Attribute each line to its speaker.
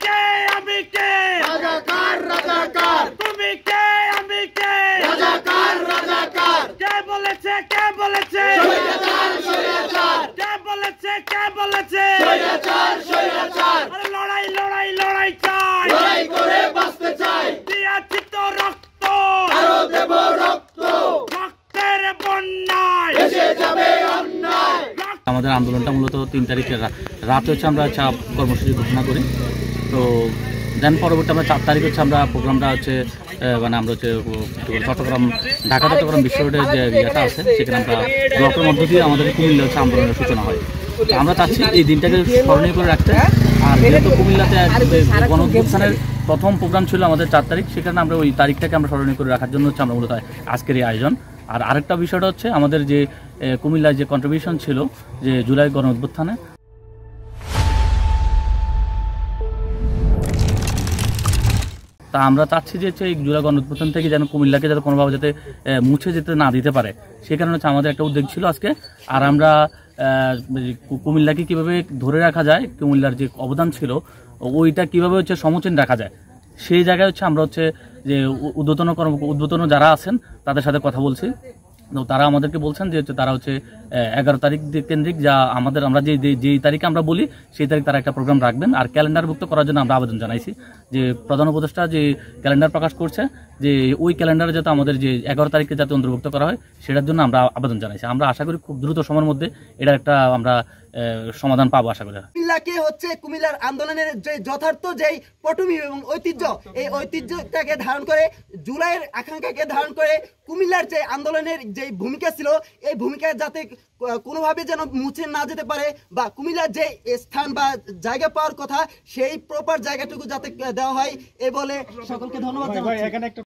Speaker 1: কে আমি কে
Speaker 2: রাজাকার রাজাকার
Speaker 1: তুমি কে আমি কে
Speaker 2: রাজাকার রাজাকার
Speaker 1: কে বলেছে
Speaker 2: স্বৈরাচার স্বৈরাচার
Speaker 1: কে বলেছে
Speaker 2: স্বৈরাচার স্বৈরাচার
Speaker 1: আরে লড়াই লড়াই লড়াই চাই
Speaker 2: লড়াই করে বাঁচতে চাই
Speaker 1: দিয়েছি তো রক্ত
Speaker 2: আরো দেব রক্ত
Speaker 1: রক্তের বন্যায়
Speaker 2: এসে যাবে অন্যায়।
Speaker 3: আমাদের আন্দোলনটা মূলত 3 তারিখের রাতে হচ্ছে আমরা চাপ কর্মসূচি ঘোষণা করি। তো দেন পরবর্তী আমরা 4 তারিখ হচ্ছে আমরা প্রোগ্রামটা হচ্ছে মানে আমরা হচ্ছে চট্টগ্রাম ঢাকা চট্টগ্রাম বিশ্ব রোডের যে ইয়েটা আছে সেখানে আমরা ব্লকের মধ্য দিয়ে আমাদের কুমিল্লা হচ্ছে আন্দোলনের সূচনা হয়। তো আমরা চাচ্ছি এই দিনটাকে স্মরণীয় করে রাখতে। আর যেহেতু কুমিল্লাতে গণঅভ্যুত্থানের প্রথম প্রোগ্রাম ছিল আমাদের 4 তারিখ, সেখানে আমরা ওই তারিখটাকে আমরা স্মরণীয় করে রাখার জন্য হচ্ছে আমরা মূলত আজকের এই আয়োজন। আর আরেকটা বিষয়টা হচ্ছে আমাদের যে কুমিল্লায় যে কন্ট্রিবিউশন ছিল যে জুলাই গণঅভ্যুত্থানে, তা আমরা চাচ্ছি যে এই জুলাই গণঅভ্যুত্থান থেকে যেন কুমিল্লাকে যাতে কোনোভাবে যাতে মুছে যেতে না দিতে পারে, সেই কারণে হচ্ছে আমাদের একটা উদ্যোগ ছিল আজকে। আর আমরা কুমিল্লাকে কীভাবে ধরে রাখা যায়, কুমিল্লার যে অবদান ছিল ওইটা কীভাবে হচ্ছে সমুচীন রাখা যায়, সেই জায়গায় হচ্ছে আমরা হচ্ছে যে উদ্বোধন যারা আছেন তাদের সাথে কথা বলছি। তো তারা আমাদেরকে বলছেন যে হচ্ছে তারা হচ্ছে 11 তারিখ কেন্দ্রিক যা আমরা যেই তারিখে আমরা বলি সেই তারিখ তারা একটা প্রোগ্রাম রাখবেন। আর ক্যালেন্ডারভুক্ত করার জন্য আমরা আবেদন জানাইছি যে প্রধান উপদেষ্টা যে ক্যালেন্ডার প্রকাশ করছে যে ওই ক্যালেন্ডারে যাতে আমাদের যে 11 তারিখে যাতে অন্তর্ভুক্ত করা হয় সেটার জন্য আমরা আবেদন জানাইছি। আমরা আশা করি খুব দ্রুত সময়ের মধ্যে এটার একটা আমরা সমাধান পাবো আশা করি।
Speaker 4: কুমিল্লাকে হচ্ছে কুমিল্লার আন্দোলনের যে যথার্থ যেই পটভূমি এবং ঐতিহ্য, এই ঐতিহ্যটাকে ধারণ করে জুলাইয়ের আকাঙ্ক্ষাকে ধারণ করে কুমিল্লার যে আন্দোলনের যে ভূমিকা ছিল এই ভূমিকা যাতে কোনোভাবে যেন মুছে না যেতে পারে বা কুমিল্লার যে স্থান বা জায়গা পাওয়ার কথা সেই প্রপার জায়গাটুকু যাতে দেওয়া হয় এ বলে সকলকে ধন্যবাদ জানাচ্ছি।